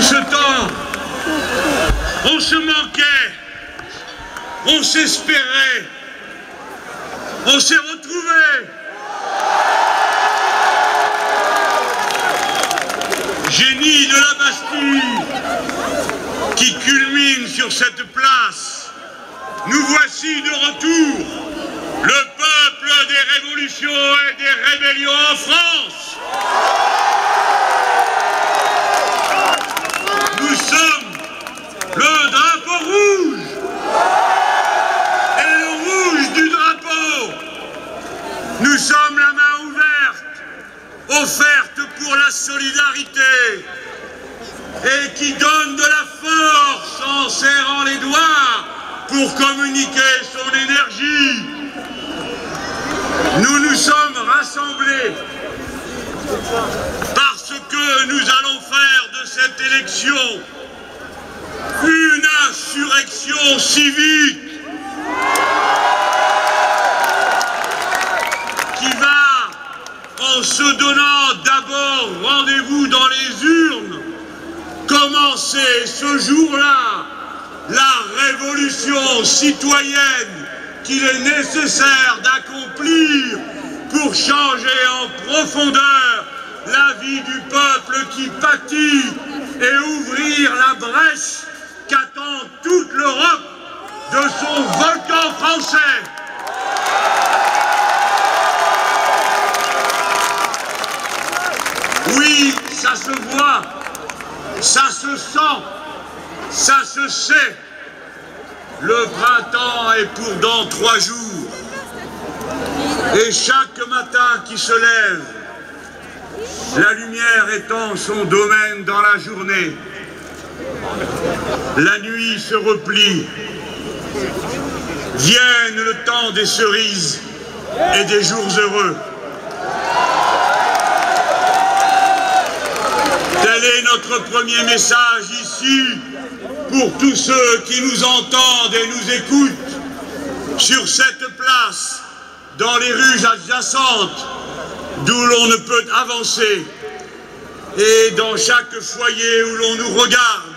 ce temps, on se manquait, on s'espérait, on s'est retrouvés. Génie de la Bastille qui culmine sur cette place, nous voici de retour, le peuple des révolutions et des rébellions en France. Nous sommes le drapeau rouge et le rouge du drapeau. Nous sommes la main ouverte, offerte pour la solidarité et qui donne de la force en serrant les doigts pour communiquer son énergie. Nous nous sommes rassemblés parce que nous allons faire de cette élection une insurrection civique qui va, en se donnant d'abord rendez-vous dans les urnes, commencer ce jour-là la révolution citoyenne qu'il est nécessaire d'accomplir pour changer en profondeur la vie du peuple qui pâtit et ouvrir la brèche qu'attend toute l'Europe de son volcan français. Oui, ça se voit, ça se sent, ça se sait. Le printemps est pour dans 3 jours. Et chaque matin qui se lève, la lumière étend son domaine dans la journée. La nuit se replie. Vienne le temps des cerises et des jours heureux. Tel est notre premier message ici pour tous ceux qui nous entendent et nous écoutent sur cette place, dans les rues adjacentes, d'où l'on ne peut avancer, et dans chaque foyer où l'on nous regarde,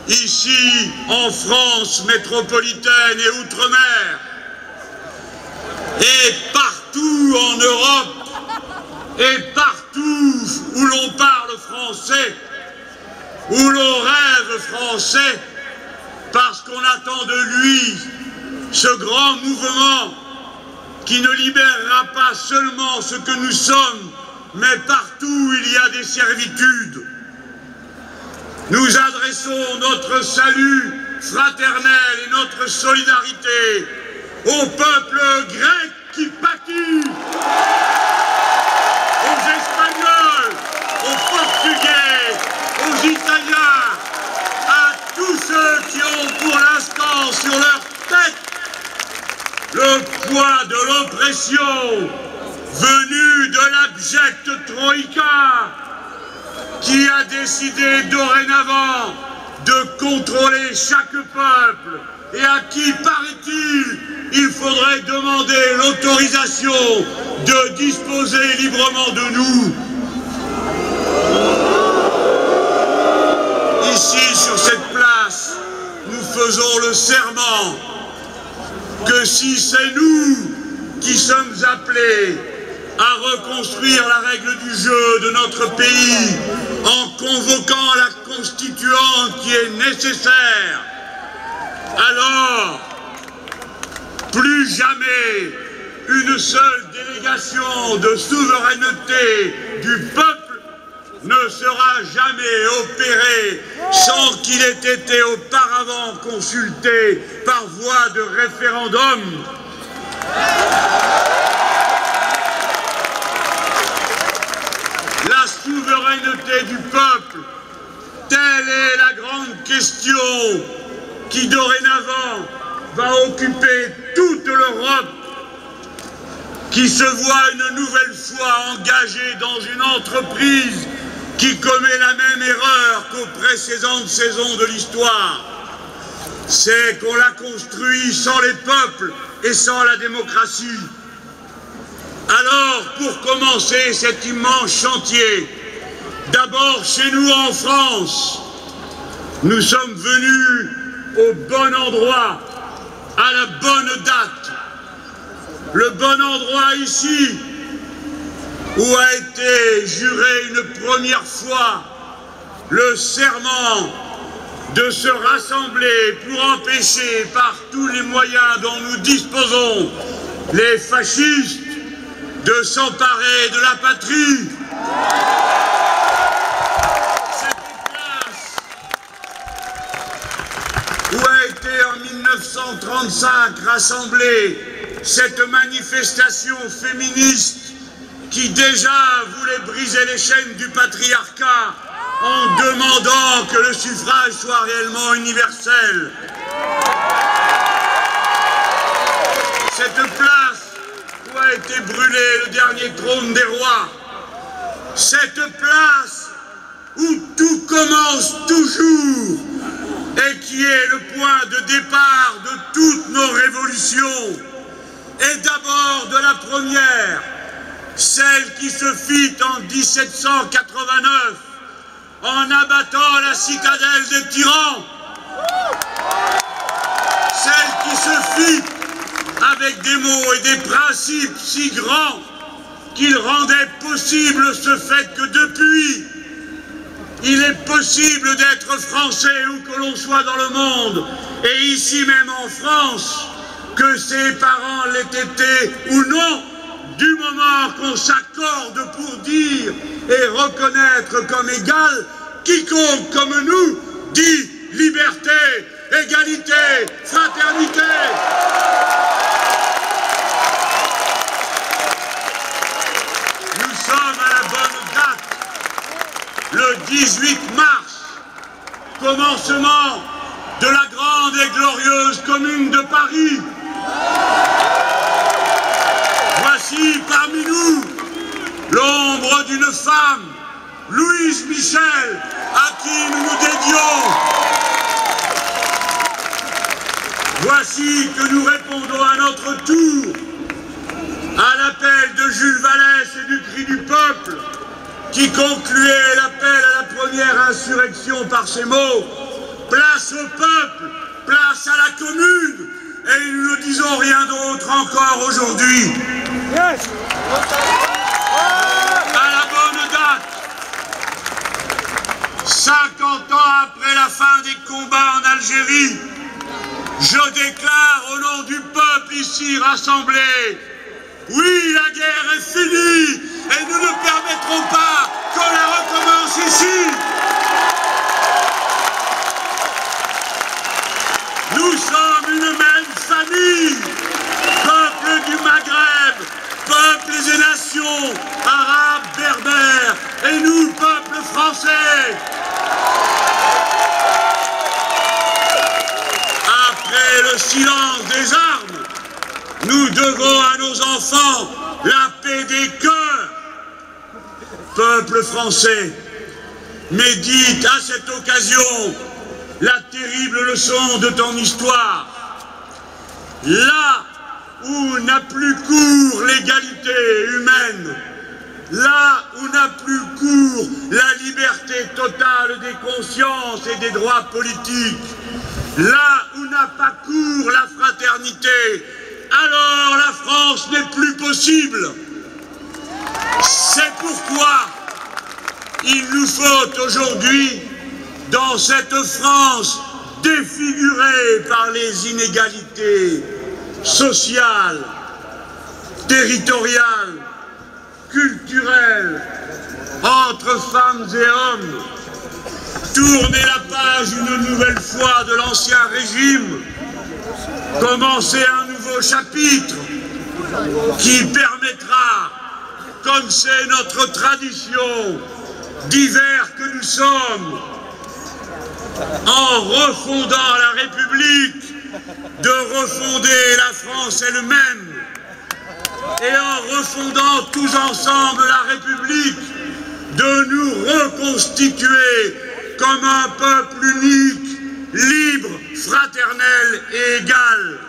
ici en France métropolitaine et outre-mer, et partout en Europe, et partout où l'on parle français, où l'on rêve français, parce qu'on attend de lui ce grand mouvement qui ne libérera pas seulement ce que nous sommes, mais partout où il y a des servitudes. Nous adressons notre salut fraternel et notre solidarité au peuple grec qui pâtit, aux Espagnols, aux Portugais, aux Italiens, à tous ceux qui ont pour l'instant sur leur tête le poids de l'oppression venue de l'abjecte Troïka qui a décidé dorénavant de contrôler chaque peuple et à qui, paraît-il, il faudrait demander l'autorisation de disposer librement de nous. Ici, sur cette place, nous faisons le serment que si c'est nous qui sommes appelés à reconstruire la règle du jeu de notre pays en convoquant la constituante qui est nécessaire, alors plus jamais une seule délégation de souveraineté du peuple ne sera jamais opérée sans qu'il ait été auparavant consulté par voie de référendum. La souveraineté du peuple, telle est la grande question qui dorénavant va occuper toute l'Europe, qui se voit une nouvelle fois engagée dans une entreprise qui commet la même erreur qu'aux précédentes saisons de l'histoire. C'est qu'on l'a construit sans les peuples et sans la démocratie. Alors, pour commencer cet immense chantier, D'abord, chez nous en France, nous sommes venus au bon endroit, à la bonne date. Le bon endroit ici, où a été juré une première fois le serment de se rassembler pour empêcher par tous les moyens dont nous disposons les fascistes de s'emparer de la patrie. Cette place où a été en 1935 rassemblée cette manifestation féministe qui déjà voulait briser les chaînes du patriarcat en demandant que le suffrage soit réellement universel. Cette place où a été brûlé le dernier trône des rois, cette place où tout commence toujours et qui est le point de départ de toutes nos révolutions, et d'abord de la première, celle qui se fit en 1789 en abattant la citadelle des tyrans, celle qui se fit avec des mots et des principes si grands qu'ils rendaient possible ce fait que depuis, il est possible d'être français où que l'on soit dans le monde, et ici même en France, que ses parents l'aient été ou non, du moment qu'on s'accorde pour dire et reconnaître comme égal quiconque comme nous dit liberté, égalité, fraternité. Nous sommes à la bonne date, le 18 mars, commencement de la grande et glorieuse Commune de Paris. Voici parmi nous l'ombre d'une femme, Louise Michel, à qui nous nous dédions. Voici que nous répondons à notre tour à l'appel de Jules Vallès et du Cri du Peuple, qui concluait l'appel à la première insurrection par ces mots: place au peuple, place à la commune. Et nous ne disons rien d'autre encore aujourd'hui. Yes. À la bonne date, 50 ans après la fin des combats en Algérie, je déclare au nom du peuple ici rassemblé: oui, la guerre est finie et nous ne permettrons pas qu'on la recommence ici. Nous sommes une même famille, peuple du Maghreb, peuples et nations, arabes, berbères, et nous, peuple français. Après le silence des armes, nous devons à nos enfants la paix des cœurs. Peuple français, médite à cette occasion la terrible leçon de ton histoire. Là où n'a plus cours l'égalité humaine, là où n'a plus cours la liberté totale des consciences et des droits politiques, là où n'a pas cours la fraternité, alors la France n'est plus possible. C'est pourquoi il nous faut aujourd'hui, dans cette France défigurée par les inégalités sociales, territoriales, culturelles, entre femmes et hommes, tourner la page une nouvelle fois de l'ancien régime, commencer un nouveau chapitre qui permettra, comme c'est notre tradition, divers que nous sommes, en refondant la République, de refonder la France elle-même, et en refondant tous ensemble la République, de nous reconstituer comme un peuple unique, libre, fraternel et égal.